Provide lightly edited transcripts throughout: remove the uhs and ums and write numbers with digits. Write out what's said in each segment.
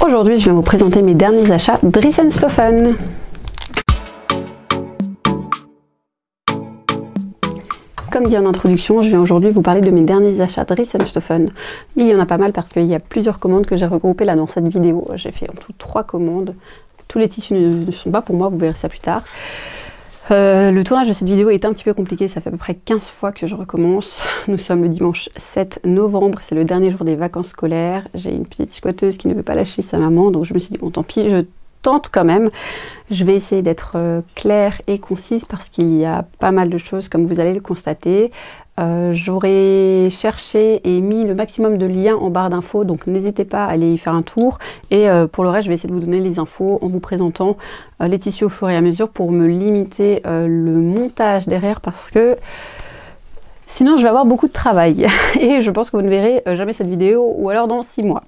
Aujourd'hui, je vais vous présenter mes derniers achats Dries&Stoffen. Comme dit en introduction, je vais aujourd'hui vous parler de mes derniers achats Dries&Stoffen. Il y en a pas mal parce qu'il y a plusieurs commandes que j'ai regroupées là dans cette vidéo. J'ai fait en tout 3 commandes. Tous les tissus ne sont pas pour moi, vous verrez ça plus tard. Le tournage de cette vidéo est un petit peu compliqué, ça fait à peu près 15 fois que je recommence. Nous sommes le dimanche 7 novembre, c'est le dernier jour des vacances scolaires. J'ai une petite squatteuse qui ne veut pas lâcher sa maman, donc je me suis dit bon tant pis, je tente quand même. Je vais essayer d'être claire et concise parce qu'il y a pas mal de choses comme vous allez le constater. J'aurais cherché et mis le maximum de liens en barre d'infos, donc n'hésitez pas à aller y faire un tour. Et pour le reste, je vais essayer de vous donner les infos en vous présentant les tissus au fur et à mesure pour me limiter le montage derrière parce que sinon je vais avoir beaucoup de travail et je pense que vous ne verrez jamais cette vidéo ou alors dans 6 mois.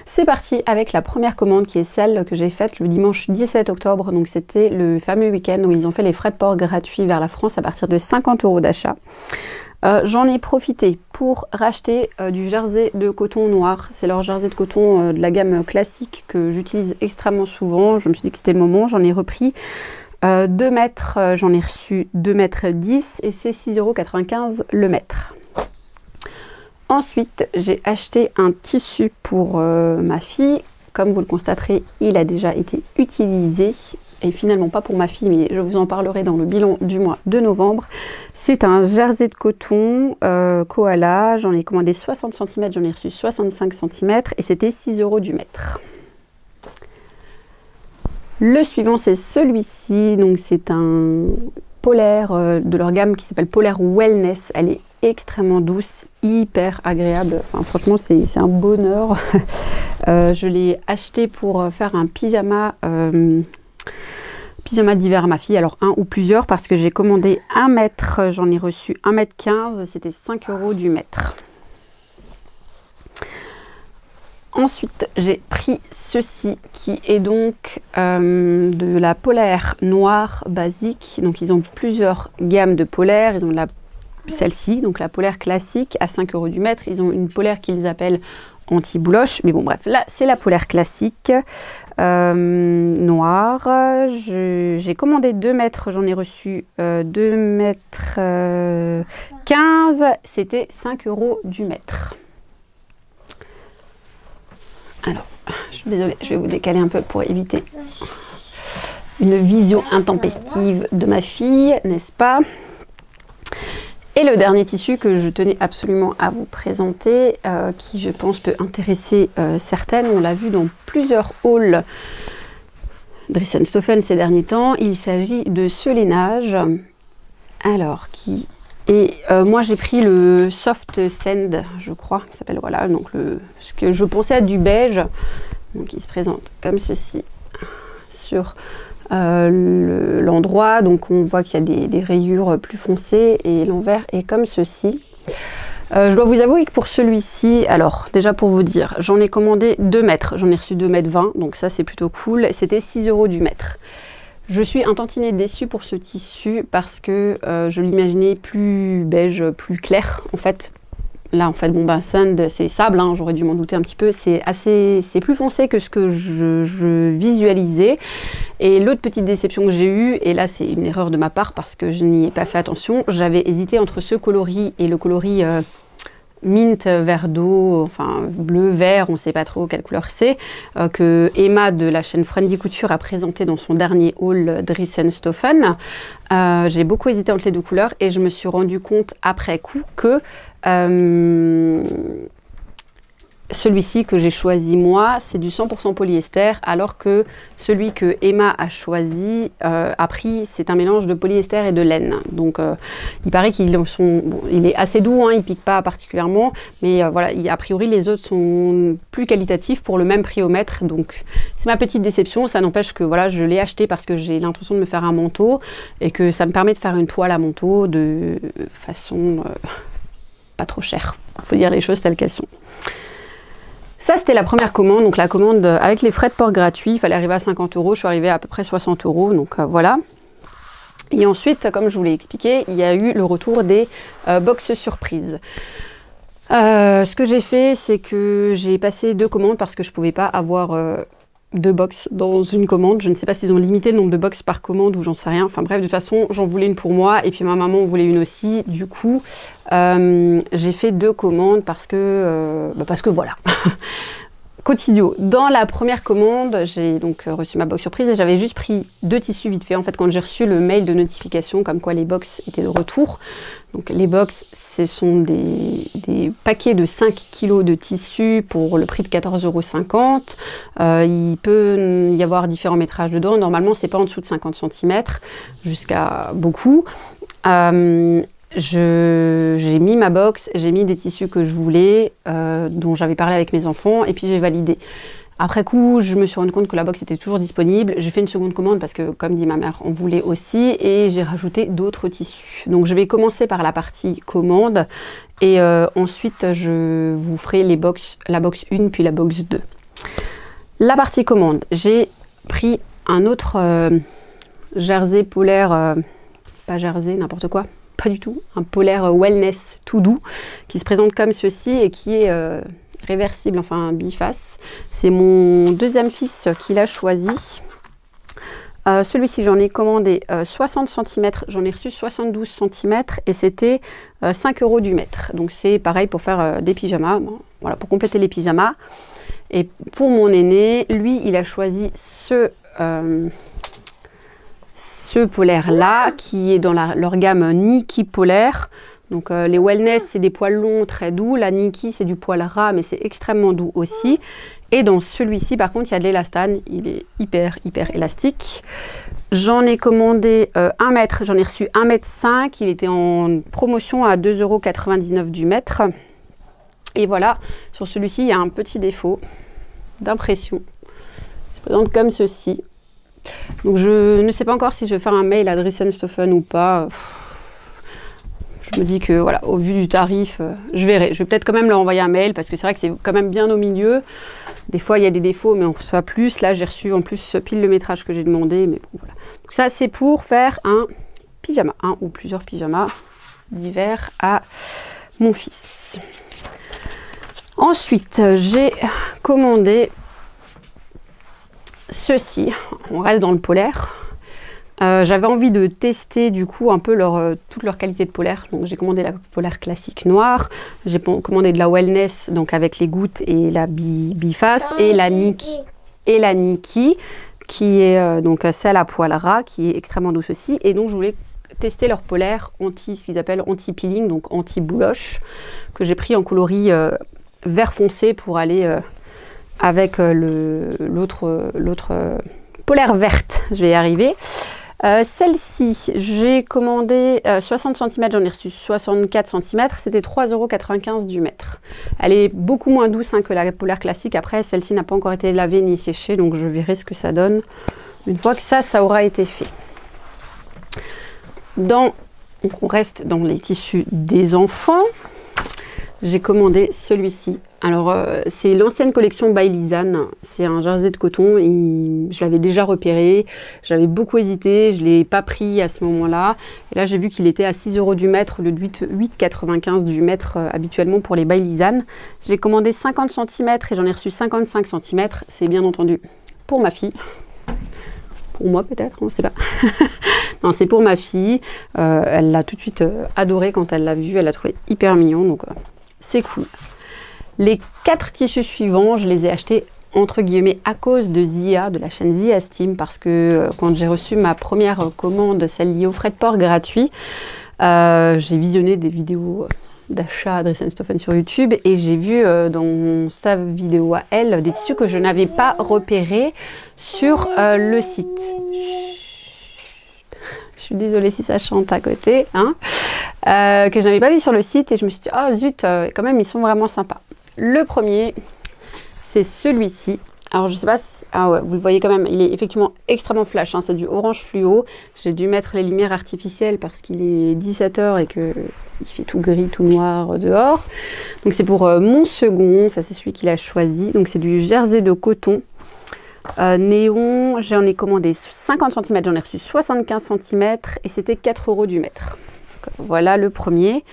C'est parti avec la première commande qui est celle que j'ai faite le dimanche 17 octobre. Donc c'était le fameux week-end où ils ont fait les frais de port gratuits vers la France à partir de 50 € d'achat. J'en ai profité pour racheter du jersey de coton noir. C'est leur jersey de coton de la gamme classique que j'utilise extrêmement souvent. Je me suis dit que c'était le moment, j'en ai repris 2 mètres, j'en ai reçu 2,10 mètres et c'est 6,95 € le mètre. Ensuite, j'ai acheté un tissu pour ma fille. Comme vous le constaterez, il a déjà été utilisé. Et finalement pas pour ma fille, mais je vous en parlerai dans le bilan du mois de novembre. C'est un jersey de coton koala. J'en ai commandé 60 cm, j'en ai reçu 65 cm et c'était 6 € du mètre. Le suivant, c'est celui-ci. Donc c'est un polaire de leur gamme qui s'appelle Polaire Wellness. Elle est extrêmement douce, hyper agréable. Enfin, franchement, c'est un bonheur. Je l'ai acheté pour faire un pyjama d'hiver à ma fille, alors un ou plusieurs parce que j'ai commandé 1 mètre, j'en ai reçu 1,15 m, c'était 5 € du mètre. Ensuite, j'ai pris ceci qui est donc de la polaire noire basique. Donc ils ont plusieurs gammes de polaires, ils ont celle-ci, donc la polaire classique à 5 € du mètre. Ils ont une polaire qu'ils appellent anti-bouloche, mais bon bref, là c'est la polaire classique noire. J'ai commandé 2 mètres, j'en ai reçu 2,15 mètres, c'était 5 € du mètre. Alors, je suis désolée, je vais vous décaler un peu pour éviter une vision intempestive de ma fille, n'est-ce pas? Et le dernier tissu que je tenais absolument à vous présenter, qui je pense peut intéresser certaines, on l'a vu dans plusieurs hauls Dries&Stoffen ces derniers temps, il s'agit de ce lainage. Alors, moi j'ai pris le Soft Sand, je crois, qui s'appelle, voilà, donc ce que je pensais à du beige, donc il se présente comme ceci sur l'endroit, donc on voit qu'il y a des rayures plus foncées et l'envers est comme ceci. Je dois vous avouer que pour celui-ci, alors déjà pour vous dire, j'en ai commandé 2 mètres, j'en ai reçu 2,20 m, donc ça c'est plutôt cool, c'était 6 € du mètre. Je suis un tantinet déçue pour ce tissu parce que je l'imaginais plus beige, plus clair en fait. Là en fait bon bah sand c'est sable, hein, j'aurais dû m'en douter un petit peu, c'est plus foncé que ce que je visualisais. Et l'autre petite déception que j'ai eue, et là c'est une erreur de ma part parce que je n'y ai pas fait attention, j'avais hésité entre ce coloris et le coloris mint vert d'eau, enfin bleu, vert, on ne sait pas trop quelle couleur c'est, que Emma de la chaîne Friendly Couture a présenté dans son dernier haul Dries&Stoffen. J'ai beaucoup hésité entre les 2 couleurs et je me suis rendu compte après coup que celui-ci que j'ai choisi moi, c'est du 100% polyester, alors que celui que Emma a choisi, c'est un mélange de polyester et de laine. Donc il paraît qu'il est assez doux, hein, il pique pas particulièrement, mais voilà, a priori les autres sont plus qualitatifs pour le même prix au mètre. Donc c'est ma petite déception, ça n'empêche que voilà, je l'ai acheté parce que j'ai l'intention de me faire un manteau et que ça me permet de faire une toile à manteau de façon pas trop chère. Il faut dire les choses telles qu'elles sont. Ça, c'était la première commande, donc la commande avec les frais de port gratuits, il fallait arriver à 50 €, je suis arrivée à peu près 60 €, donc voilà. Et ensuite, comme je vous l'ai expliqué, il y a eu le retour des box surprises. Ce que j'ai fait, c'est que j'ai passé 2 commandes parce que je pouvais pas avoir 2 box dans une commande. Je ne sais pas s'ils ont limité le nombre de box par commande ou j'en sais rien. Enfin bref, de toute façon, j'en voulais une pour moi et puis ma maman en voulait une aussi. Du coup, j'ai fait 2 commandes parce que voilà. Cotidio. Dans la première commande, j'ai donc reçu ma box surprise et j'avais juste pris 2 tissus vite fait. En fait, quand j'ai reçu le mail de notification comme quoi les box étaient de retour. Donc les box, ce sont des paquets de 5 kg de tissu pour le prix de 14,50 €. Il peut y avoir différents métrages dedans. Normalement, c'est pas en dessous de 50 cm, jusqu'à beaucoup. J'ai mis ma box, j'ai mis des tissus que je voulais, dont j'avais parlé avec mes enfants, et puis j'ai validé. Après coup, je me suis rendu compte que la box était toujours disponible. J'ai fait une seconde commande parce que, comme dit ma mère, on voulait aussi, et j'ai rajouté d'autres tissus. Donc je vais commencer par la partie commande, et ensuite je vous ferai la box 1 puis la box 2. La partie commande, j'ai pris un autre jersey polaire, pas jersey, n'importe quoi. Pas du tout, un polaire wellness tout doux qui se présente comme ceci et qui est réversible, enfin biface. C'est mon deuxième fils qui l'a choisi. Celui-ci, j'en ai commandé 60 cm, j'en ai reçu 72 cm et c'était 5 € du mètre. Donc c'est pareil pour faire des pyjamas, bon, voilà, pour compléter les pyjamas. Et pour mon aîné, lui, il a choisi ce polaire là qui est dans leur gamme Nikki polaire. Donc les wellness, c'est des poils longs très doux, la Nikki c'est du poil ras mais c'est extrêmement doux aussi. Et dans celui-ci par contre il y a de l'élastane, il est hyper élastique. J'en ai commandé 1 mètre, j'en ai reçu 1,5 m, il était en promotion à 2,99 € du mètre. Et voilà, sur celui-ci il y a un petit défaut d'impression. Il se présente comme ceci. Donc je ne sais pas encore si je vais faire un mail à Driessen-Stephen ou pas. Je me dis que voilà, au vu du tarif, je verrai. Je vais peut-être quand même leur envoyer un mail parce que c'est vrai que c'est quand même bien au milieu. Des fois il y a des défauts mais on reçoit plus. Là j'ai reçu en plus pile le métrage que j'ai demandé. Mais bon voilà. Donc ça c'est pour faire un pyjama, un ou plusieurs pyjamas d'hiver à mon fils. Ensuite j'ai commandé ceci, on reste dans le polaire. J'avais envie de tester du coup un peu toute leur qualité de polaire. Donc j'ai commandé la polaire classique noire, j'ai commandé de la wellness donc avec les gouttes et la biface et la Nikki qui est donc celle à poil ras qui est extrêmement douce aussi. Et donc je voulais tester leur polaire ce qu'ils appellent anti-peeling, donc anti-bouloche, que j'ai pris en coloris vert foncé pour aller avec l'autre polaire verte, je vais y arriver. Celle-ci, j'ai commandé 60 cm, j'en ai reçu 64 cm, c'était 3,95 € du mètre. Elle est beaucoup moins douce que la polaire classique. Après, celle-ci n'a pas encore été lavée ni séchée, donc je verrai ce que ça donne une fois que ça aura été fait. Donc on reste dans les tissus des enfants. J'ai commandé celui-ci. Alors, c'est l'ancienne collection by Lisanne. C'est un jersey de coton. Je l'avais déjà repéré. J'avais beaucoup hésité. Je ne l'ai pas pris à ce moment-là. Et là, j'ai vu qu'il était à 6 € du mètre, le 8,95 € du mètre habituellement pour les by Lisanne. J'ai commandé 50 cm et j'en ai reçu 55 cm. C'est bien entendu pour ma fille. Pour moi peut-être, on ne sait pas. Non, c'est pour ma fille. Elle l'a tout de suite adoré quand elle l'a vu. Elle l'a trouvé hyper mignon. Donc, c'est cool. Les 4 tissus suivants, je les ai achetés entre guillemets à cause de Zia, de la chaîne Zia Steam, parce que quand j'ai reçu ma première commande, celle liée aux frais de port gratuits, j'ai visionné des vidéos d'achat à Driessen-Stephen sur YouTube et j'ai vu dans sa vidéo à elle des tissus que je n'avais pas repérés sur le site. Je suis désolée si ça chante à côté, hein. Que je n'avais pas vu sur le site et je me suis dit, oh zut, quand même ils sont vraiment sympas. Le premier, c'est celui-ci. Alors je sais pas si... Ah ouais, vous le voyez quand même, il est effectivement extrêmement flash, hein, c'est du orange fluo. J'ai dû mettre les lumières artificielles parce qu'il est 17 h et qu'il fait tout gris, tout noir dehors. Donc c'est pour mon second, ça c'est celui qu'il a choisi. Donc c'est du jersey de coton néon. J'en ai commandé 50 cm, j'en ai reçu 75 cm et c'était 4 € du mètre. Donc, voilà le premier.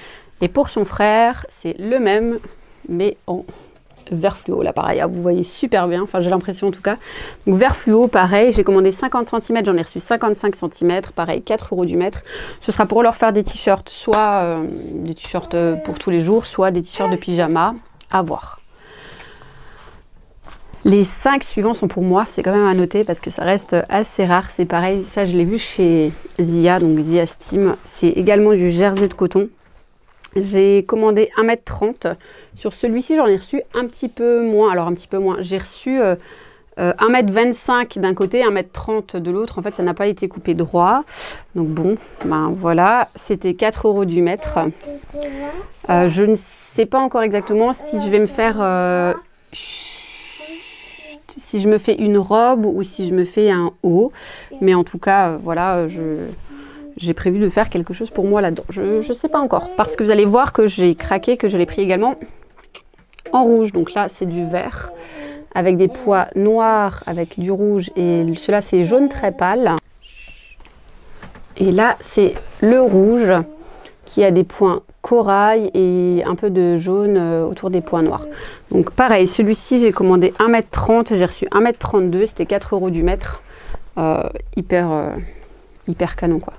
Et pour son frère, c'est le même, mais en vert fluo. Là, pareil, vous voyez super bien, enfin j'ai l'impression en tout cas. Donc vert fluo, pareil, j'ai commandé 50 cm, j'en ai reçu 55 cm, pareil, 4 € du mètre. Ce sera pour leur faire des t-shirts, soit des t-shirts pour tous les jours, soit des t-shirts de pyjama, à voir. Les 5 suivants sont pour moi, c'est quand même à noter parce que ça reste assez rare. C'est pareil, ça je l'ai vu chez Zia, donc Zia Steam. C'est également du jersey de coton. J'ai commandé 1,30 m. Sur celui-ci, j'en ai reçu un petit peu moins. Alors un petit peu moins. J'ai reçu 1,25 m d'un côté, 1,30 m de l'autre. En fait, ça n'a pas été coupé droit. Donc bon, ben voilà. C'était 4 € du mètre. Je ne sais pas encore exactement si je vais me faire... si je me fais une robe ou si je me fais un haut. Mais en tout cas, voilà, j'ai prévu de faire quelque chose pour moi là-dedans. Je ne sais pas encore. Parce que vous allez voir que j'ai craqué, que je l'ai pris également en rouge. Donc là, c'est du vert avec des pois noirs, avec du rouge. Et cela, c'est jaune très pâle. Et là, c'est le rouge qui a des points corail et un peu de jaune autour des points noirs. Donc pareil, celui-ci j'ai commandé 1,30 m, j'ai reçu 1,32 m, c'était 4 € du mètre. Hyper canon quoi.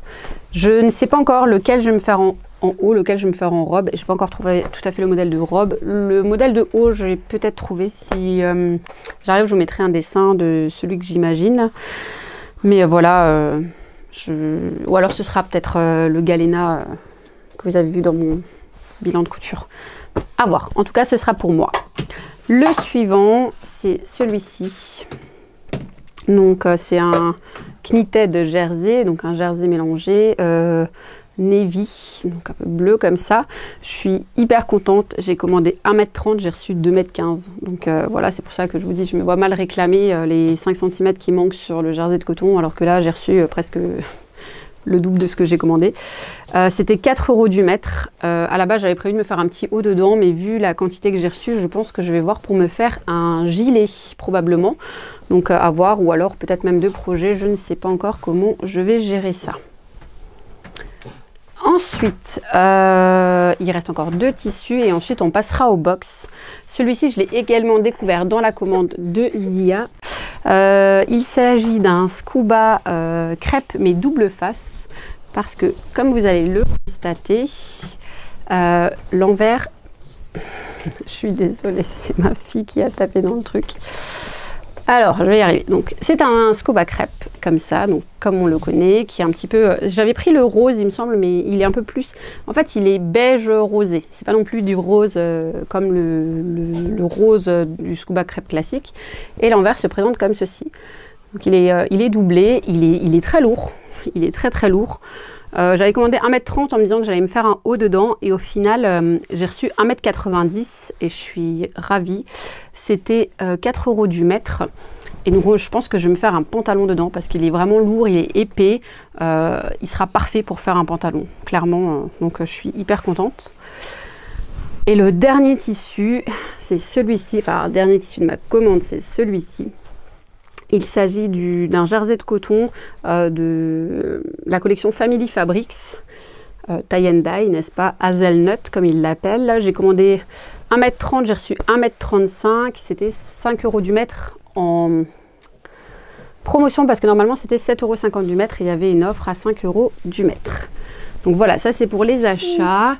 Je ne sais pas encore lequel je vais me faire en haut, lequel je vais me faire en robe. Je n'ai pas encore trouvé tout à fait le modèle de robe. Le modèle de haut, j'ai peut-être trouvé. Si j'arrive, je vous mettrai un dessin de celui que j'imagine. Mais voilà, ou alors ce sera peut-être le Galena que vous avez vu dans mon bilan de couture. À voir. En tout cas, ce sera pour moi. Le suivant, c'est celui-ci. Donc, c'est un knitted jersey, donc un jersey mélangé navy, donc un peu bleu comme ça. Je suis hyper contente. J'ai commandé 1,30 m, j'ai reçu 2,15 m. Donc voilà, c'est pour ça que je vous dis, je me vois mal réclamer les 5 cm qui manquent sur le jersey de coton, alors que là, j'ai reçu presque le double de ce que j'ai commandé. C'était 4 € du mètre. À la base, j'avais prévu de me faire un petit haut dedans, mais vu la quantité que j'ai reçue, je pense que je vais voir pour me faire un gilet, probablement. Donc à voir, ou alors peut-être même 2 projets. Je ne sais pas encore comment je vais gérer ça. Ensuite, il reste encore 2 tissus et ensuite on passera au box. Celui-ci, je l'ai également découvert dans la commande de Zia. Il s'agit d'un scuba crêpe mais double face parce que comme vous allez le constater, l'envers, je suis désolée, c'est ma fille qui a tapé dans le truc. Alors, je vais y arriver. Donc, c'est un scuba crêpe, comme ça, donc comme on le connaît, qui est un petit peu... J'avais pris le rose, il me semble, mais il est un peu plus... En fait, il est beige rosé. C'est pas non plus du rose comme le rose du scuba crêpe classique. Et l'envers se présente comme ceci. Donc, il est doublé, il est très lourd. Il est très, très lourd. J'avais commandé 1,30 m en me disant que j'allais me faire un haut dedans et au final j'ai reçu 1,90 m et je suis ravie. C'était 4 € du mètre et donc je pense que je vais me faire un pantalon dedans parce qu'il est vraiment lourd, il est épais, il sera parfait pour faire un pantalon, clairement, donc je suis hyper contente. Et le dernier tissu, c'est celui-ci, enfin le dernier tissu de ma commande, c'est celui-ci. Il s'agit d'un jersey de coton de la collection Family Fabrics, tie and dye, n'est-ce pas, hazelnut comme ils l'appellent. J'ai commandé 1,30 m, j'ai reçu 1,35 m, c'était 5 € du mètre en promotion parce que normalement c'était 7,50 € du mètre et il y avait une offre à 5 € du mètre. Donc voilà, ça c'est pour les achats.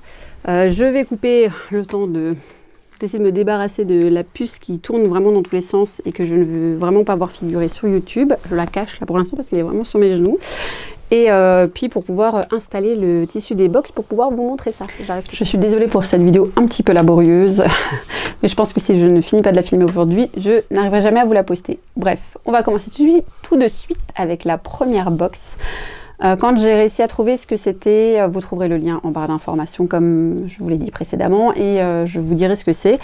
Je vais couper le temps d'essayer de me débarrasser de la puce qui tourne vraiment dans tous les sens et que je ne veux vraiment pas voir figurer sur YouTube. Je la cache là pour l'instant parce qu'elle est vraiment sur mes genoux. Et puis pour pouvoir installer le tissu des box pour pouvoir vous montrer ça. Je suis désolée pour cette vidéo un petit peu laborieuse. Mais je pense que si je ne finis pas de la filmer aujourd'hui, je n'arriverai jamais à vous la poster. Bref, on va commencer tout de suite avec la première box. Quand j'ai réussi à trouver ce que c'était, vous trouverez le lien en barre d'informations comme je vous l'ai dit précédemment et je vous dirai ce que c'est.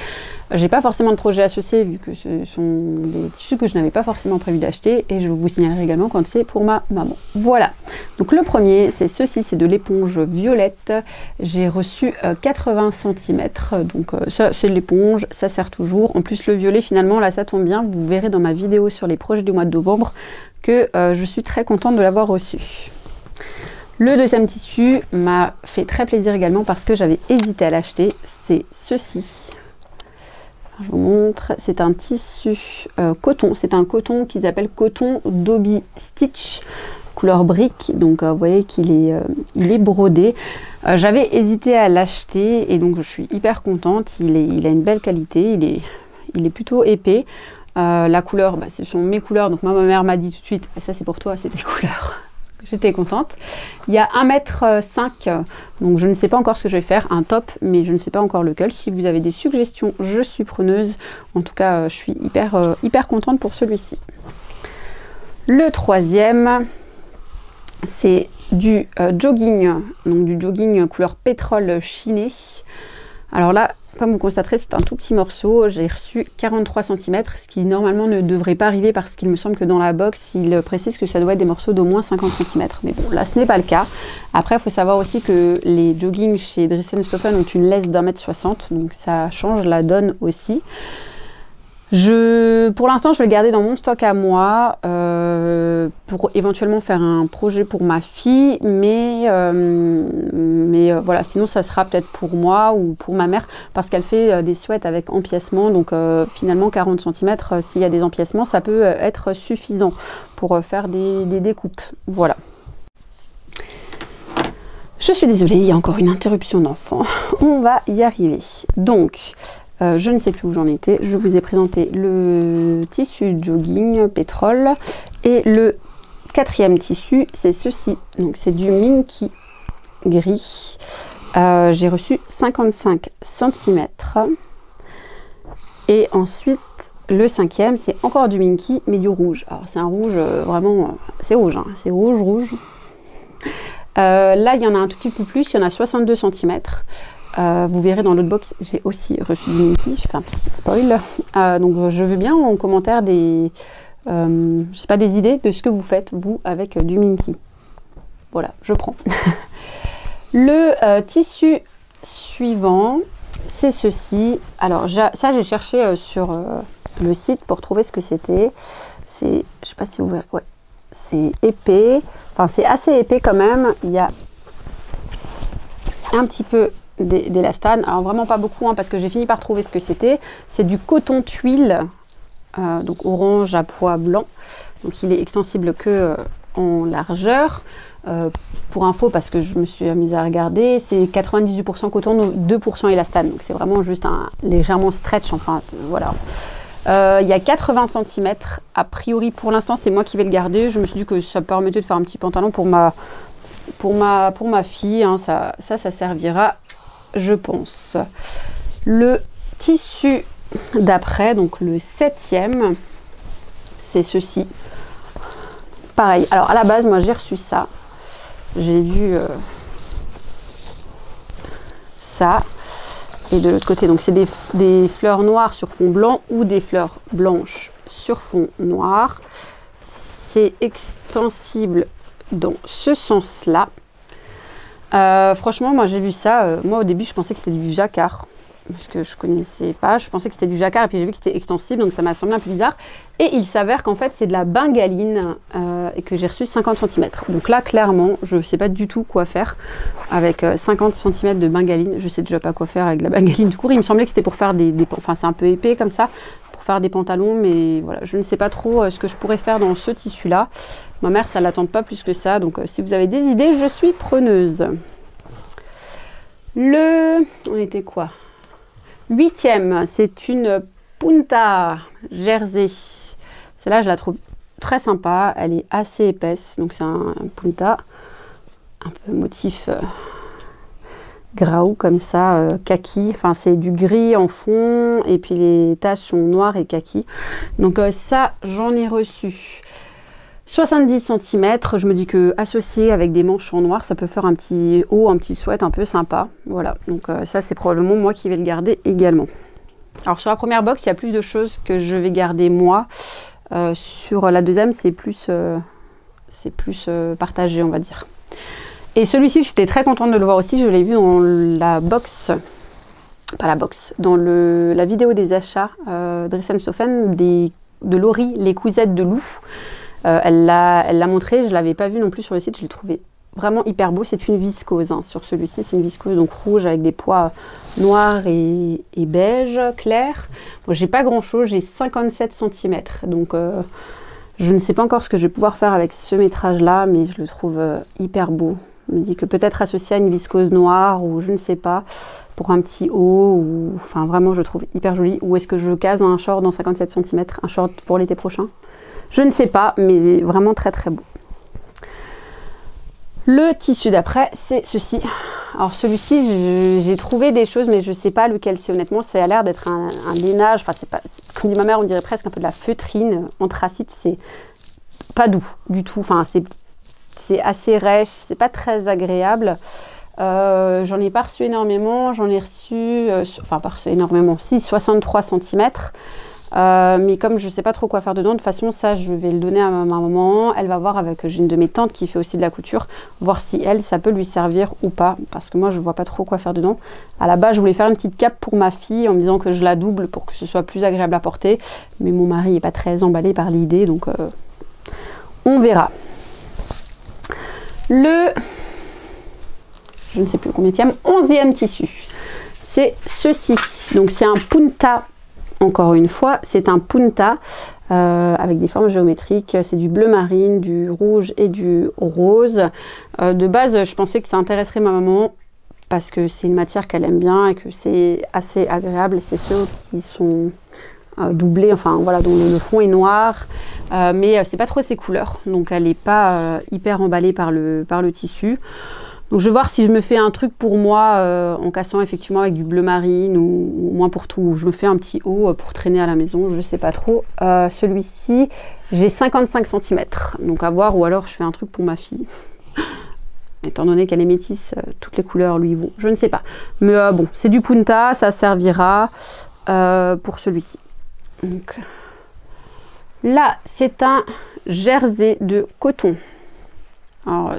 J'ai pas forcément de projet associé vu que ce sont des tissus que je n'avais pas forcément prévu d'acheter et je vous signalerai également quand c'est pour ma maman. Voilà, donc le premier c'est ceci, c'est de l'éponge violette. J'ai reçu 80 cm, donc ça c'est de l'éponge, ça sert toujours. En plus le violet finalement là ça tombe bien, vous verrez dans ma vidéo sur les projets du mois de novembre que je suis très contente de l'avoir reçu. Le deuxième tissu m'a fait très plaisir également parce que j'avais hésité à l'acheter. C'est ceci. Je vous montre. C'est un tissu coton. C'est un coton qu'ils appellent coton Dobby Stitch, couleur brique. Donc vous voyez qu'il est, il est brodé. J'avais hésité à l'acheter et donc je suis hyper contente. Il a une belle qualité. Il est plutôt épais. La couleur, ce sont mes couleurs. Donc ma mère m'a dit tout de suite, ça c'est pour toi, c'est tes couleurs. J'étais contente. Il y a 1,5 m, donc je ne sais pas encore ce que je vais faire, un top, mais je ne sais pas encore lequel. Si vous avez des suggestions, je suis preneuse. En tout cas, je suis hyper contente pour celui-ci. Le troisième, c'est du jogging, donc du jogging couleur pétrole chiné. Alors là, comme vous constaterez, c'est un tout petit morceau. J'ai reçu 43 cm, ce qui normalement ne devrait pas arriver parce qu'il me semble que dans la box, il précise que ça doit être des morceaux d'au moins 50 cm. Mais bon, là, ce n'est pas le cas. Après, il faut savoir aussi que les joggings chez Dries & Stoffen ont une laisse d'1,60 m, donc ça change la donne aussi. Pour l'instant, je vais le garder dans mon stock à moi pour éventuellement faire un projet pour ma fille, mais voilà, sinon ça sera peut-être pour moi ou pour ma mère parce qu'elle fait des sweats avec empiècement, donc finalement 40 cm, s'il y a des empiècements, ça peut être suffisant pour faire des découpes. Voilà. Je suis désolée, il y a encore une interruption d'enfant. On va y arriver. Donc, je ne sais plus où j'en étais. Je vous ai présenté le tissu jogging pétrole et le quatrième tissu, c'est ceci. Donc, c'est du Minky gris. J'ai reçu 55 cm. Et ensuite, le cinquième, c'est encore du Minky, mais du rouge. Alors, c'est un rouge vraiment... c'est rouge, hein, c'est rouge. Là, il y en a un tout petit peu plus. Il y en a 62 cm. Vous verrez dans l'autre box, j'ai aussi reçu du Minky, je fais un petit spoil. Donc je veux bien en commentaire des, je sais pas, des idées de ce que vous faites, vous, avec du Minky. Voilà, je prends. Le tissu suivant, c'est ceci. Alors ça, j'ai cherché sur le site pour trouver ce que c'était. C'est, je sais pas si vous verrez, ouais, c'est épais. Enfin, c'est assez épais quand même. Il y a un petit peu d'élastane, alors vraiment pas beaucoup hein, parce que j'ai fini par trouver ce que c'était. C'est du coton tuile, donc orange à pois blanc, donc il est extensible que en largeur. Pour info, parce que je me suis amusée à regarder, c'est 98% coton, 2% élastane, donc c'est vraiment juste légèrement stretch, enfin voilà. Il y a 80 cm, a priori pour l'instant c'est moi qui vais le garder. Je me suis dit que ça permettait de faire un petit pantalon pour ma fille, hein, ça servira, je pense. Le tissu d'après, donc le septième, c'est ceci. Pareil, alors à la base, moi j'ai reçu ça. J'ai vu ça. Et de l'autre côté, donc c'est des fleurs noires sur fond blanc ou des fleurs blanches sur fond noir. C'est extensible dans ce sens-là. Franchement, moi j'ai vu ça. Moi au début, je pensais que c'était du jacquard. Parce que je connaissais pas. Je pensais que c'était du jacquard et puis j'ai vu que c'était extensible. Donc ça m'a semblé un peu bizarre. Et il s'avère qu'en fait, c'est de la bengaline et que j'ai reçu 50 cm. Donc là, clairement, je ne sais pas du tout quoi faire avec 50 cm de bengaline. Je sais déjà pas quoi faire avec la bengaline du court. Il me semblait que c'était pour faire enfin, c'est un peu épais comme ça. Pour faire des pantalons. Mais voilà, je ne sais pas trop ce que je pourrais faire dans ce tissu-là. Ma mère, ça ne l'attend pas plus que ça. Donc si vous avez des idées, je suis preneuse. On était quoi? Huitième, c'est une Punta Jersey. Celle-là, je la trouve très sympa. Elle est assez épaisse. Donc, c'est un Punta. Un peu motif grau comme ça, kaki. Enfin, c'est du gris en fond. Et puis, les taches sont noires et kaki. Donc, ça, j'en ai reçu 70 cm. Je me dis que associé avec des manches en noir, ça peut faire un petit haut, un petit sweat un peu sympa. Voilà, donc ça c'est probablement moi qui vais le garder également. Alors sur la première box, il y a plus de choses que je vais garder moi. Sur la deuxième, c'est plus partagé, on va dire. Et celui-ci, j'étais très contente de le voir aussi. Je l'ai vu dans la box, pas la box, dans la vidéo des achats Dries & Stoffen de Laurie, les cousettes de loup. Elle l'a montré, je ne l'avais pas vu non plus sur le site, je l'ai trouvé vraiment hyper beau. C'est une viscose, hein. Sur celui-ci, c'est une viscose donc rouge avec des pois noirs et beige clair. Bon, j'ai pas grand chose, j'ai 57 cm. Donc je ne sais pas encore ce que je vais pouvoir faire avec ce métrage là, mais je le trouve hyper beau. Je me dis que peut-être associé à une viscose noire ou je ne sais pas, pour un petit haut, ou enfin vraiment je le trouve hyper joli. Ou est-ce que je case un short dans 57 cm, un short pour l'été prochain? Je ne sais pas, mais vraiment très très beau. Le tissu d'après, c'est ceci. Alors celui-ci, j'ai trouvé des choses, mais je ne sais pas lequel c'est honnêtement. Ça a l'air d'être un lainage. Enfin, c'est pas, comme dit ma mère, on dirait presque un peu de la feutrine. Anthracite, c'est pas doux du tout. Enfin, c'est assez rêche, c'est pas très agréable. J'en ai pas reçu énormément. J'en ai reçu, enfin pas reçu énormément, si 63 cm. Mais comme je sais pas trop quoi faire dedans, de toute façon ça je vais le donner à ma maman. Elle va voir avec, j'ai une de mes tantes qui fait aussi de la couture, voir si elle ça peut lui servir ou pas, parce que moi je vois pas trop quoi faire dedans. À la base je voulais faire une petite cape pour ma fille en me disant que je la double pour que ce soit plus agréable à porter, mais mon mari est pas très emballé par l'idée, donc on verra. Je ne sais plus combien tième, 11e tissu, c'est ceci. Donc c'est un punta. Encore une fois, c'est un punta avec des formes géométriques. C'est du bleu marine, du rouge et du rose. De base, je pensais que ça intéresserait ma maman parce que c'est une matière qu'elle aime bien et que c'est assez agréable. C'est ceux qui sont doublés, enfin voilà, dont le fond est noir. Mais c'est pas trop ses couleurs, donc elle n'est pas hyper emballée par le tissu. Donc je vais voir si je me fais un truc pour moi en cassant effectivement avec du bleu marine ou moins pour tout. Je me fais un petit haut pour traîner à la maison, je sais pas trop. Celui-ci, j'ai 55 cm, donc à voir, ou alors je fais un truc pour ma fille. Étant donné qu'elle est métisse, toutes les couleurs lui vont, je ne sais pas. Mais bon, c'est du punta, ça servira pour celui-ci. Donc là, c'est un jersey de coton. Alors,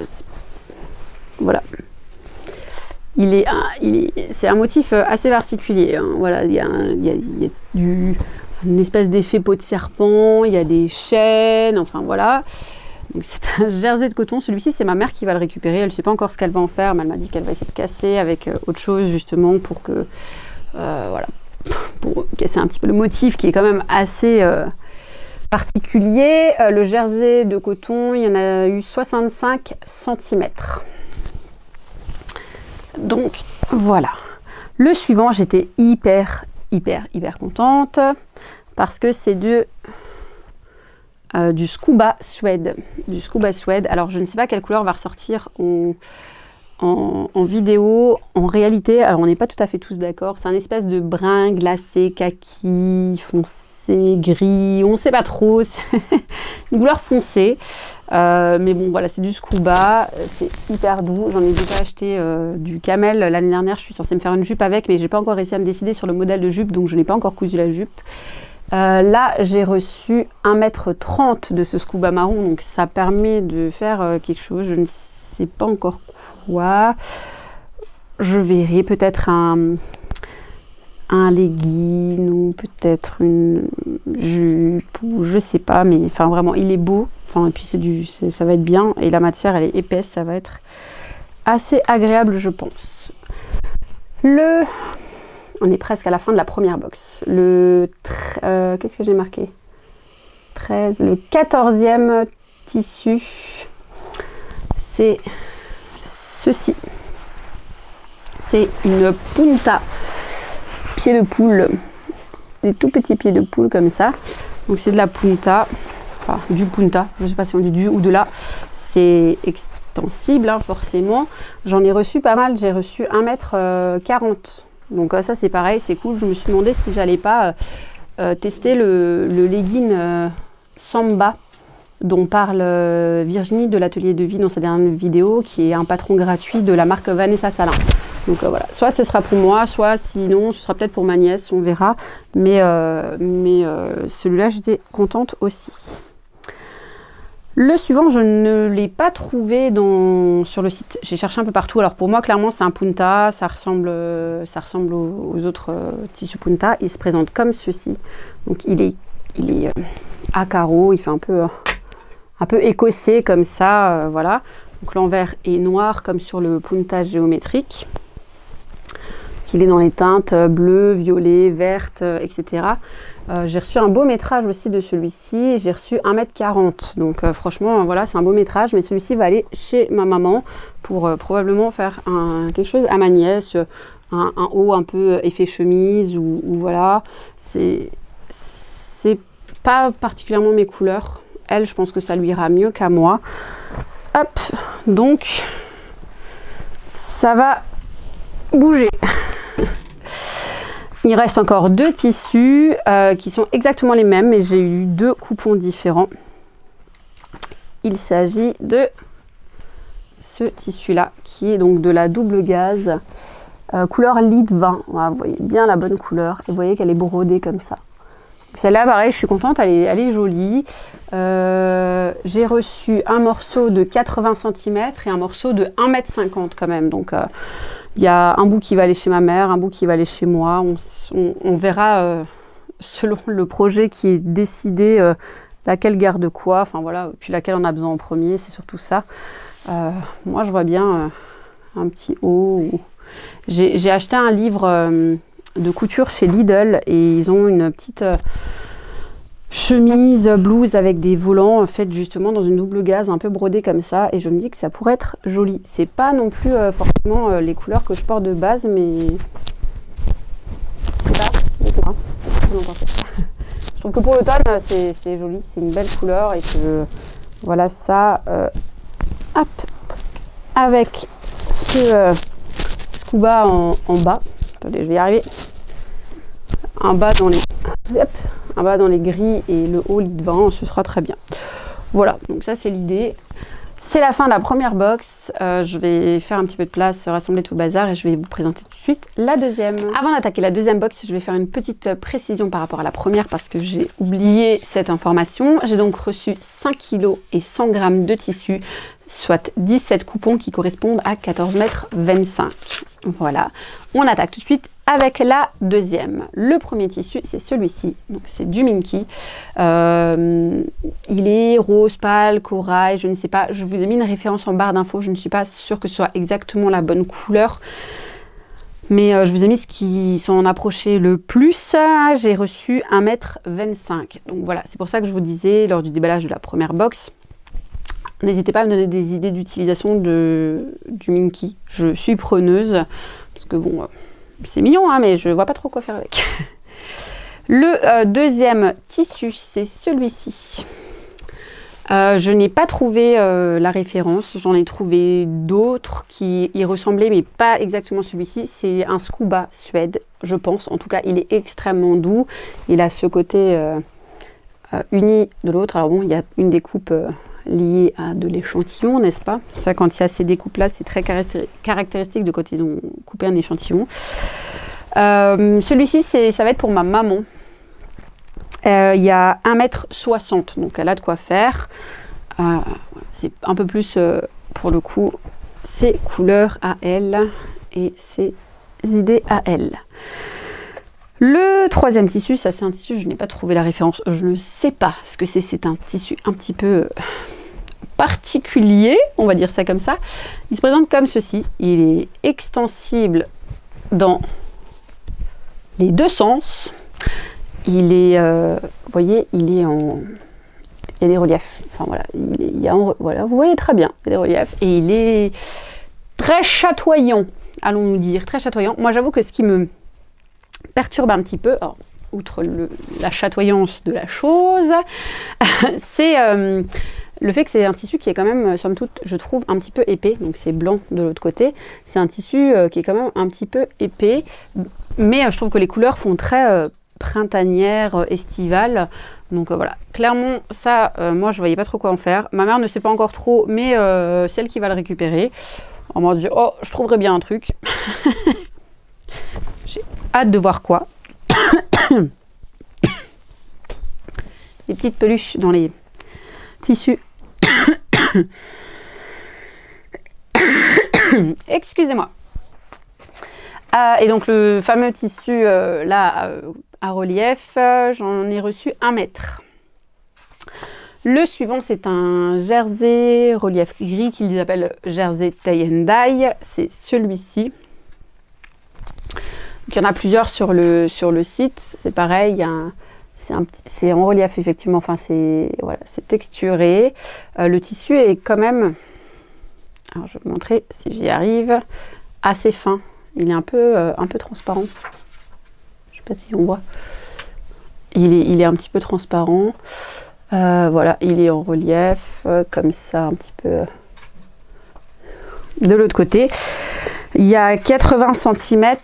voilà, c'est un motif assez particulier, hein. Voilà, il y a une espèce d'effet peau de serpent, il y a des chaînes, enfin voilà. C'est un jersey de coton. Celui-ci, c'est ma mère qui va le récupérer. Elle ne sait pas encore ce qu'elle va en faire, mais elle m'a dit qu'elle va essayer de casser avec autre chose justement pour que, voilà, pour casser un petit peu le motif qui est quand même assez particulier. Le jersey de coton, il y en a eu 65 cm. Donc voilà, le suivant, j'étais hyper contente parce que c'est du scuba suède. Alors je ne sais pas quelle couleur va ressortir en vidéo. En réalité, alors on n'est pas tout à fait tous d'accord, c'est un espèce de brun glacé, kaki, foncé, gris, on ne sait pas trop, c'est une couleur foncée. Mais bon voilà, c'est du scuba, c'est hyper doux. J'en ai déjà acheté du camel l'année dernière. Je suis censée me faire une jupe avec, mais j'ai pas encore réussi à me décider sur le modèle de jupe, donc je n'ai pas encore cousu la jupe. Là j'ai reçu 1,30 m de ce scuba marron, donc ça permet de faire quelque chose, je ne sais pas encore quoi. Je verrai peut-être un legging ou peut-être une jupe ou je sais pas, mais enfin vraiment il est beau. Enfin, et puis ça va être bien, et la matière elle est épaisse, ça va être assez agréable je pense. On est presque à la fin de la première box. Qu'est-ce que j'ai marqué? 13, le 14e tissu, c'est ceci. C'est une punta, pied de poule, des tout petits pieds de poule comme ça. Donc c'est de la punta. Enfin, du punta, je ne sais pas si on dit du ou de là, c'est extensible hein, forcément. J'en ai reçu pas mal, j'ai reçu 1,40 m. Donc ça c'est pareil, c'est cool. Je me suis demandé si j'allais pas tester le legging Samba dont parle Virginie de l'atelier de vie dans sa dernière vidéo, qui est un patron gratuit de la marque Vanessa Salin. Donc voilà, soit ce sera pour moi, soit sinon ce sera peut-être pour ma nièce, on verra. Mais celui-là j'étais contente aussi. Le suivant, je ne l'ai pas trouvé sur le site. J'ai cherché un peu partout. Alors pour moi, clairement, c'est un punta. Ça ressemble aux autres tissus punta. Il se présente comme ceci. Donc il est à carreaux. Il fait un peu écossais comme ça. Voilà. Donc l'envers est noir comme sur le puntage géométrique. Il est dans les teintes bleues, violet, vertes, etc. J'ai reçu un beau métrage aussi de celui-ci. J'ai reçu 1,40 m. Donc franchement, voilà, c'est un beau métrage. Mais celui-ci va aller chez ma maman pour probablement faire quelque chose à ma nièce. Un haut un peu effet chemise ou voilà. C'est pas particulièrement mes couleurs. Elle, je pense que ça lui ira mieux qu'à moi. Hop, donc ça va bouger. Il reste encore 2 tissus qui sont exactement les mêmes, mais j'ai eu 2 coupons différents. Il s'agit de ce tissu-là, qui est donc de la double gaze, couleur Lead 20. Voilà, vous voyez bien la bonne couleur, et vous voyez qu'elle est brodée comme ça. Celle-là, pareil, je suis contente, elle est jolie. J'ai reçu un morceau de 80 cm et un morceau de 1,50 m quand même. Donc, il y a un bout qui va aller chez ma mère, un bout qui va aller chez moi. On verra selon le projet qui est décidé laquelle garde quoi. Enfin voilà, puis laquelle on a besoin en premier, c'est surtout ça. Moi, je vois bien un petit haut. J'ai acheté un livre de couture chez Lidl et ils ont une petite chemise blouse avec des volants faite justement dans une double gaze un peu brodée comme ça, et je me dis que ça pourrait être joli. C'est pas non plus forcément les couleurs que je porte de base, mais je trouve que pour l'automne c'est joli, c'est une belle couleur, et que voilà ça hop, avec ce scuba en bas. Attendez, je vais y arriver. Un bas dans les gris et le haut Lead 20, ce sera très bien. Voilà, donc ça c'est l'idée. C'est la fin de la première box. Je vais faire un petit peu de place, rassembler tout le bazar, et je vais vous présenter tout de suite la deuxième. Avant d'attaquer la deuxième box, je vais faire une petite précision par rapport à la première parce que j'ai oublié cette information. J'ai donc reçu 5 kg et 100 g de tissu, soit 17 coupons qui correspondent à 14,25 m. Voilà, on attaque tout de suite avec la deuxième. Le premier tissu, c'est celui-ci, donc c'est du Minky. Il est rose pâle, corail, je ne sais pas, je vous ai mis une référence en barre d'infos, je ne suis pas sûre que ce soit exactement la bonne couleur, mais je vous ai mis ce qui s'en approchait le plus. J'ai reçu 1,25 m, donc voilà, c'est pour ça que je vous disais lors du déballage de la première box, n'hésitez pas à me donner des idées d'utilisation du Minky. Je suis preneuse, parce que bon, c'est mignon, hein, mais je vois pas trop quoi faire avec. Le deuxième tissu, c'est celui-ci. Je n'ai pas trouvé la référence, j'en ai trouvé d'autres qui y ressemblaient, mais pas exactement celui-ci. C'est un scuba suède, je pense. En tout cas, il est extrêmement doux. Il a ce côté uni de l'autre. Alors bon, il y a une découpe liée à de l'échantillon, n'est-ce pas? Ça, quand il y a ces découpes-là, c'est très caractéristique de quand ils ont coupé un échantillon. Celui-ci, ça va être pour ma maman. Il y a 1,60 m, donc elle a de quoi faire. C'est un peu plus, pour le coup, ses couleurs à elle et ses idées à elle. Le troisième tissu, ça c'est un tissu, je n'ai pas trouvé la référence, je ne sais pas ce que c'est. C'est un tissu un petit peu particulier, on va dire ça comme ça. Il se présente comme ceci. Il est extensible dans les deux sens. Il est, vous voyez, il est en... Il y a des reliefs. Enfin voilà, voilà, vous voyez très bien, il y a des reliefs. Et il est très chatoyant, allons-nous dire, très chatoyant. Moi j'avoue que ce qui me perturbe un petit peu, alors, outre la chatoyance de la chose, c'est le fait que c'est un tissu qui est quand même, somme toute, je trouve, un petit peu épais. Donc c'est blanc de l'autre côté. C'est un tissu qui est quand même un petit peu épais. Mais je trouve que les couleurs font très printanière, estivale. Donc voilà, clairement, ça, moi, je voyais pas trop quoi en faire. Ma mère ne sait pas encore trop, mais c'est elle qui va le récupérer. On m'a dit, oh, je trouverais bien un truc. J'ai hâte de voir quoi. Des petites peluches dans les tissus. Excusez-moi. Et donc le fameux tissu là à relief, j'en ai reçu 1 mètre. Le suivant, c'est un jersey relief gris qu'ils appellent jersey tie and dye. C'est celui-ci. Il y en a plusieurs sur le site. C'est pareil, c'est en relief effectivement. Enfin, c'est voilà, c'est texturé. Le tissu est quand même, alors je vais vous montrer si j'y arrive, assez fin. Il est un peu transparent. Je sais pas si on voit. Il est un petit peu transparent. Voilà, il est en relief, comme ça, un petit peu de l'autre côté. Il y a 80 cm,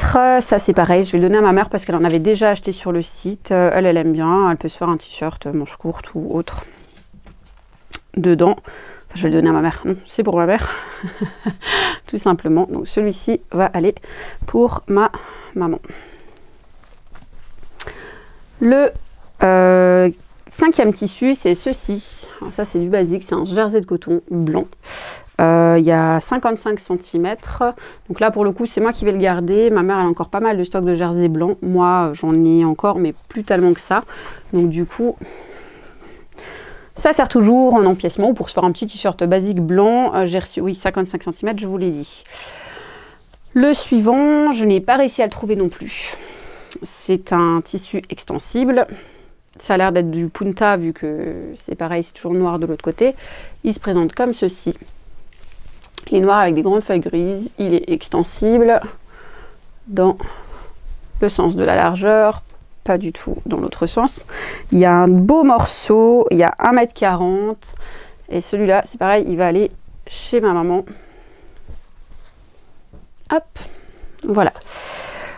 ça c'est pareil, je vais le donner à ma mère parce qu'elle en avait déjà acheté sur le site. Elle aime bien, elle peut se faire un t-shirt, manche courte ou autre dedans. Enfin, je vais le donner à ma mère, non, c'est pour ma mère, tout simplement. Donc celui-ci va aller pour ma maman. Le 5e tissu, c'est ceci. Alors ça, c'est du basique, c'est un jersey de coton blanc. Il y a 55 cm. Donc là, pour le coup, c'est moi qui vais le garder. Ma mère, elle a encore pas mal de stock de jersey blanc. Moi, j'en ai encore, mais plus tellement que ça. Donc du coup, ça sert toujours en empiècement ou pour se faire un petit t-shirt basique blanc. J'ai reçu, oui, 55 cm, je vous l'ai dit. Le suivant, je n'ai pas réussi à le trouver non plus. C'est un tissu extensible. Ça a l'air d'être du punta vu que c'est pareil, c'est toujours noir de l'autre côté. Il se présente comme ceci. Il est noir avec des grandes feuilles grises. Il est extensible dans le sens de la largeur, pas du tout dans l'autre sens. Il y a un beau morceau, il y a 1,40 m. Et celui-là, c'est pareil, il va aller chez ma maman. Hop, voilà.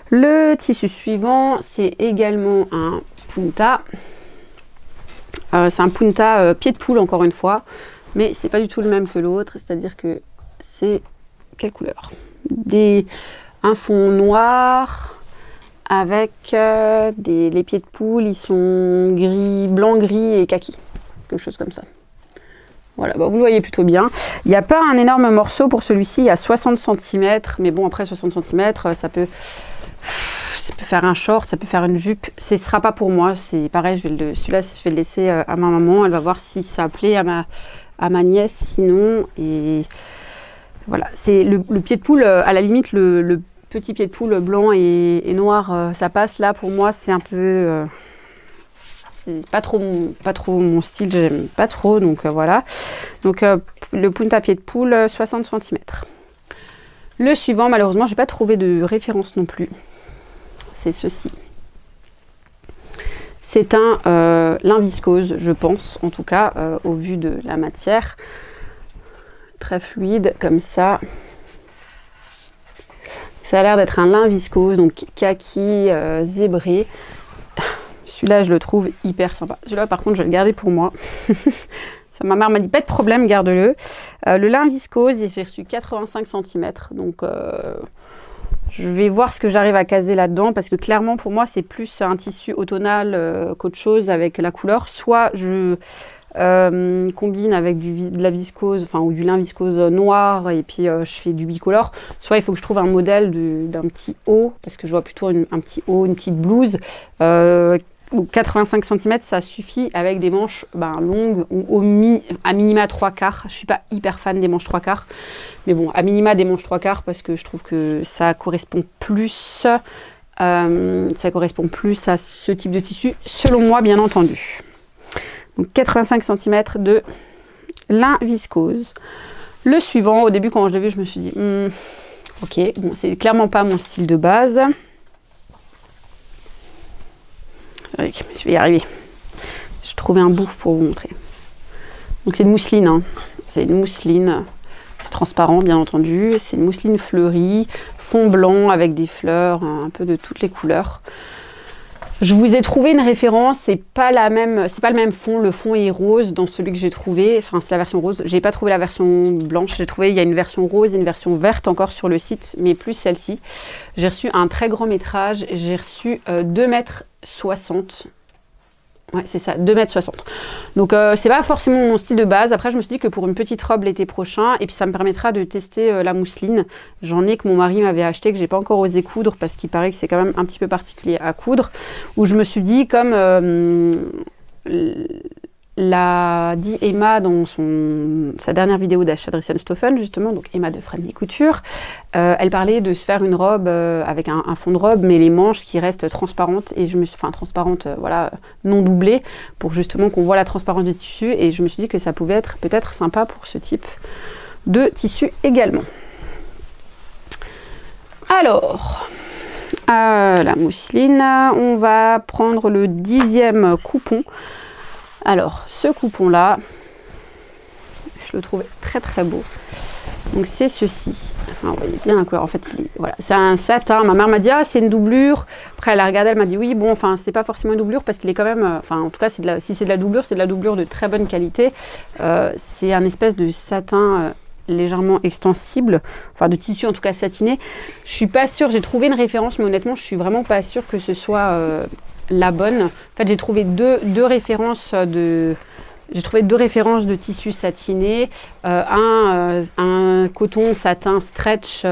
Le tissu suivant, c'est également un punta. C'est un punta pied de poule encore une fois, mais c'est pas du tout le même que l'autre, c'est-à-dire que c'est quelle couleur? Un fond noir avec les pieds de poule, ils sont gris, blanc, gris et kaki, quelque chose comme ça. Voilà, bah vous le voyez plutôt bien. Il n'y a pas un énorme morceau pour celui-ci, il y a 60 cm, mais bon après 60 cm, ça peut faire un short, ça peut faire une jupe. Ce ne sera pas pour moi, c'est pareil, celui-là je vais le laisser à ma maman, elle va voir si ça plaît à ma nièce sinon. Et voilà, c'est le pied de poule, à la limite le petit pied de poule blanc et noir, ça passe. Là pour moi c'est un peu... c'est pas trop mon style, j'aime pas trop, donc voilà. Donc le punta pied de poule, 60 cm. Le suivant, malheureusement, j'ai pas trouvé de référence non plus. C'est ceci. C'est un lin viscose, je pense, en tout cas, au vu de la matière. Très fluide, comme ça. Ça a l'air d'être un lin viscose, donc kaki, zébré. Celui-là, je le trouve hyper sympa. Celui-là, par contre, je vais le garder pour moi. Ma mère m'a dit, pas de problème, garde-le. Le lin viscose, j'ai reçu 85 cm. Donc, je vais voir ce que j'arrive à caser là-dedans. Parce que clairement, pour moi, c'est plus un tissu automnal qu'autre chose avec la couleur. Soit je combine avec de la viscose, enfin, ou du lin viscose noir. Et puis, je fais du bicolore. Soit il faut que je trouve un modèle d'un petit haut. Parce que je vois plutôt un petit haut, une petite blouse. 85 cm, ça suffit avec des manches longues ou à minima 3/4. Je suis pas hyper fan des manches 3/4, mais bon, à minima des manches 3/4 parce que je trouve que ça correspond plus à ce type de tissu, selon moi, bien entendu. Donc 85 cm de lin viscose. Le suivant, au début quand je l'ai vu, je me suis dit, ok, bon, c'est clairement pas mon style de base. Je vais y arriver. Je trouvais un bout pour vous montrer. Donc c'est une mousseline. Hein. C'est une mousseline. C'est transparent bien entendu. C'est une mousseline fleurie, fond blanc avec des fleurs, un peu de toutes les couleurs. Je vous ai trouvé une référence. C'est pas le même fond. Le fond est rose dans celui que j'ai trouvé. Enfin c'est la version rose. J'ai pas trouvé la version blanche. J'ai trouvé il y a une version rose et une version verte encore sur le site, mais plus celle-ci. J'ai reçu un très grand métrage. J'ai reçu 2,60 m. Ouais, c'est ça, 2,60 m. Donc, c'est pas forcément mon style de base. Après, je me suis dit que pour une petite robe l'été prochain, et puis ça me permettra de tester la mousseline. J'en ai que mon mari m'avait acheté, que j'ai pas encore osé coudre, parce qu'il paraît que c'est quand même un petit peu particulier à coudre. Où je me suis dit, comme l'a dit Emma dans sa dernière vidéo d'achat de Rissen Stoffeln, justement, donc Emma de Friendly Couture. Elle parlait de se faire une robe avec un fond de robe, mais les manches qui restent transparentes, et transparentes, voilà, non doublées, pour justement qu'on voit la transparence du tissu, et je me suis dit que ça pouvait être peut-être sympa pour ce type de tissu également. Alors, la mousseline, on va prendre le 10e coupon. Alors, ce coupon-là, je le trouve très très beau. Donc, c'est ceci. Enfin, vous voyez bien la couleur. En fait, voilà, c'est un satin. Ma mère m'a dit, ah, c'est une doublure. Après, elle a regardé, elle m'a dit, oui, bon, enfin, c'est pas forcément une doublure parce qu'il est quand même, enfin, en tout cas, si c'est de la doublure, c'est de la doublure de très bonne qualité. C'est un espèce de satin légèrement extensible, enfin de tissu en tout cas satiné. Je suis pas sûre, j'ai trouvé une référence, mais honnêtement, je suis vraiment pas sûre que ce soit la bonne. En fait, j'ai trouvé deux références de tissu satiné, un coton satin stretch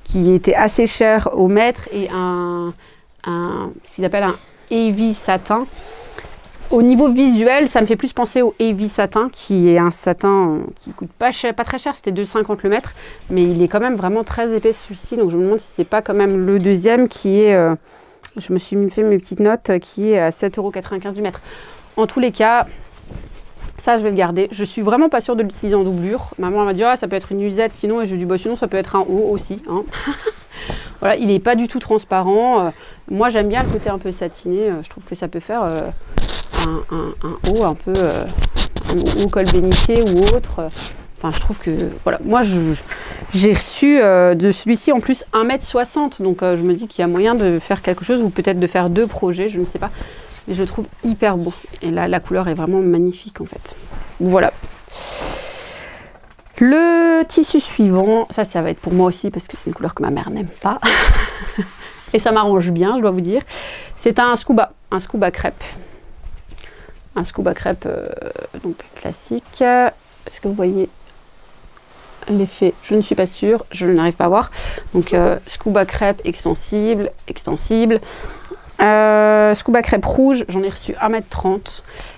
qui était assez cher au mètre et ce qu'ils appellent un heavy satin. Au niveau visuel, ça me fait plus penser au heavy satin, qui est un satin qui coûte pas très cher, c'était 2,50 le mètre, mais il est quand même vraiment très épais celui-ci, donc je me demande si c'est pas quand même le deuxième qui est, je me suis fait mes petites notes, qui est à 7,95 € du mètre. En tous les cas, ça je vais le garder. Je suis vraiment pas sûre de l'utiliser en doublure. Maman m'a dit, ah, ça peut être une usette sinon, et je lui ai dit, bah, sinon ça peut être un haut aussi. Hein. Voilà, il n'est pas du tout transparent. Moi j'aime bien le côté un peu satiné, je trouve que ça peut faire un haut un peu, un haut col béniché ou autre. Enfin, je trouve que, voilà, moi j'ai reçu de celui-ci en plus 1,60 m, donc je me dis qu'il y a moyen de faire quelque chose, ou peut-être de faire 2 projets, je ne sais pas. Mais je le trouve hyper beau. Et là, la couleur est vraiment magnifique en fait. Voilà. Le tissu suivant, ça va être pour moi aussi parce que c'est une couleur que ma mère n'aime pas. Et ça m'arrange bien, je dois vous dire. C'est un scuba crêpe. Un scuba crêpe donc classique. Est-ce que vous voyez l'effet? Je ne suis pas sûre, je n'arrive pas à voir. Donc scuba crêpe extensible. Scuba crêpe rouge, j'en ai reçu 1,30 m.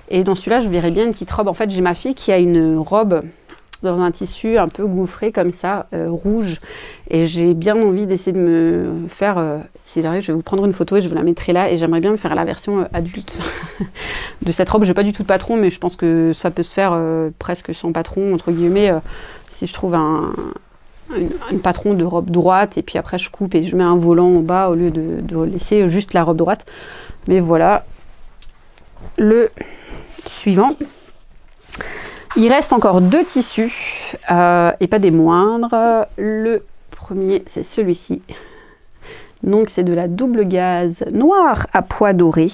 Et dans celui-là, je verrais bien une petite robe. En fait, j'ai ma fille qui a une robe dans un tissu un peu gaufré comme ça, rouge. Et j'ai bien envie d'essayer de me faire, si j'arrive, je vais vous prendre une photo et je vous la mettrai là. Et j'aimerais bien me faire la version adulte de cette robe. J'ai pas du tout de patron, mais je pense que ça peut se faire presque sans patron, entre guillemets, si je trouve un patron de robe droite. Et puis après, je coupe et je mets un volant au bas au lieu de laisser juste la robe droite. Mais voilà. Le suivant. Il reste encore 2 tissus, et pas des moindres. Le premier, c'est celui-ci. Donc, c'est de la double gaze noire à pois doré.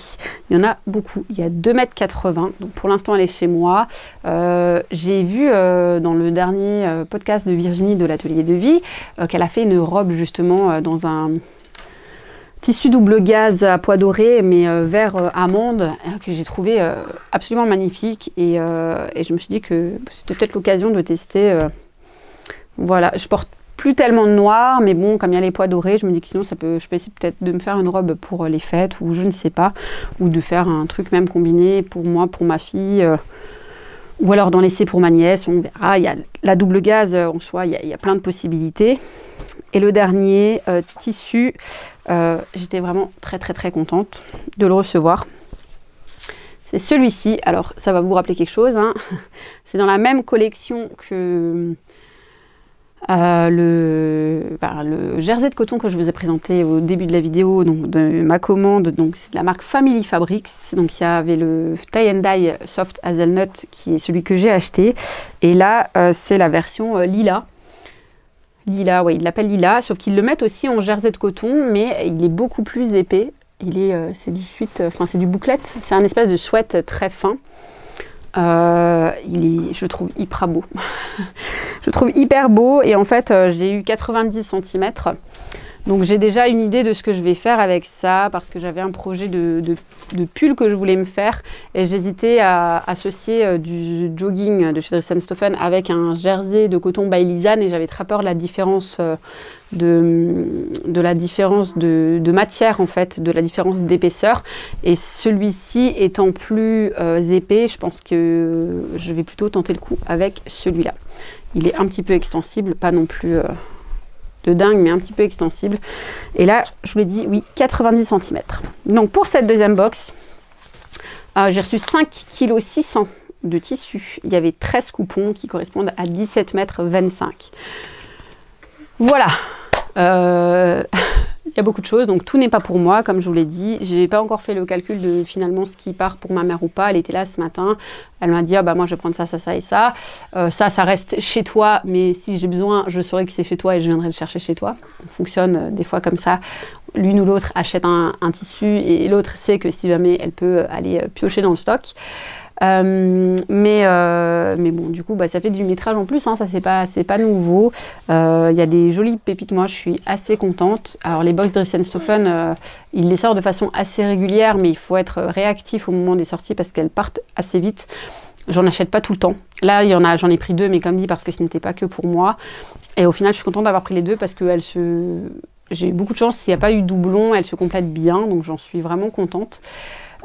Il y en a beaucoup. Il y a 2,80 m. Donc, pour l'instant, elle est chez moi. J'ai vu dans le dernier podcast de Virginie de l'Atelier de Vie qu'elle a fait une robe, justement, dans un tissu double gaze à pois doré, mais vert amande, que j'ai trouvé absolument magnifique. Et je me suis dit que c'était peut-être l'occasion de tester. Voilà, je porte plus tellement de noir, mais bon, comme il y a les pois dorés, je me dis que sinon je peux essayer peut-être de me faire une robe pour les fêtes, ou je ne sais pas, ou de faire un truc même combiné pour moi, pour ma fille, ou alors d'en laisser pour ma nièce. On verra. Il y a la double gaze en soi, il y a plein de possibilités. Et le dernier tissu, j'étais vraiment très contente de le recevoir. C'est celui-ci. Alors, ça va vous rappeler quelque chose, hein. C'est dans la même collection que le jersey de coton que je vous ai présenté au début de la vidéo, donc de ma commande. Donc c'est de la marque Family Fabrics. Donc il y avait le tie and dye soft hazelnut qui est celui que j'ai acheté, et là c'est la version lilas. Lilas, oui, il l'appelle lilas, sauf qu'ils le mettent aussi en jersey de coton, mais il est beaucoup plus épais. C'est du bouclette, c'est un espèce de sweat très fin. Je le trouve hyper beau. Je le trouve hyper beau, et en fait j'ai eu 90 cm. Donc j'ai déjà une idée de ce que je vais faire avec ça, parce que j'avais un projet de pull que je voulais me faire et j'hésitais à associer du jogging de chez Dress & Stephen avec un jersey de coton by Lisanne, et j'avais très peur de la différence de matière en fait, de la différence d'épaisseur, et celui-ci étant plus épais, je pense que je vais plutôt tenter le coup avec celui-là. Il est un petit peu extensible, pas non plus de dingue, mais un petit peu extensible. Et là, je vous l'ai dit, oui, 90 cm. Donc pour cette deuxième box, j'ai reçu 5,6 kg de tissu. Il y avait 13 coupons qui correspondent à 17,25 m. Voilà. Il y a beaucoup de choses, donc tout n'est pas pour moi, comme je vous l'ai dit. Je n'ai pas encore fait le calcul de finalement ce qui part pour ma mère ou pas. Elle était là ce matin. Elle m'a dit, ah bah moi je vais prendre ça, ça, ça et ça. Ça reste chez toi, mais si j'ai besoin, je saurai que c'est chez toi et je viendrai le chercher chez toi. On fonctionne des fois comme ça. L'une ou l'autre achète un tissu et l'autre sait que si jamais elle peut aller piocher dans le stock. Mais bon, du coup, bah, ça fait du métrage en plus, hein, ça c'est pas nouveau. Il y a des jolies pépites, moi je suis assez contente. Alors les box Dress & Stephen, ils les sortent de façon assez régulière, mais il faut être réactif au moment des sorties parce qu'elles partent assez vite. J'en achète pas tout le temps. Là, j'en ai pris 2, mais comme dit, parce que ce n'était pas que pour moi. Et au final, je suis contente d'avoir pris les 2 parce que j'ai eu beaucoup de chance, s'il n'y a pas eu doublon, elles se complètent bien, donc j'en suis vraiment contente.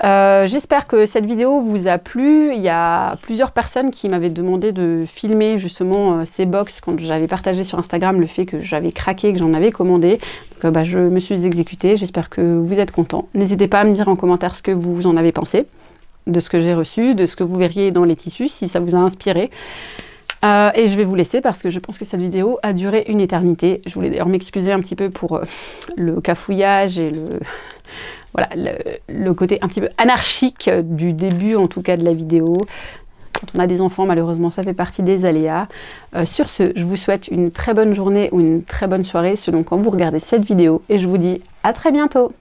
J'espère que cette vidéo vous a plu. Il y a plusieurs personnes qui m'avaient demandé de filmer justement ces box quand j'avais partagé sur Instagram le fait que j'avais craqué, que j'en avais commandé. Donc bah, je me suis exécutée. J'espère que vous êtes contents. N'hésitez pas à me dire en commentaire ce que vous en avez pensé, de ce que j'ai reçu, de ce que vous verriez dans les tissus, si ça vous a inspiré. Et je vais vous laisser parce que je pense que cette vidéo a duré une éternité. Je voulais d'ailleurs m'excuser un petit peu pour le cafouillage et voilà, le côté un petit peu anarchique du début, en tout cas de la vidéo. Quand on a des enfants, malheureusement, ça fait partie des aléas. Sur ce, je vous souhaite une très bonne journée ou une très bonne soirée selon quand vous regardez cette vidéo. Et je vous dis à très bientôt.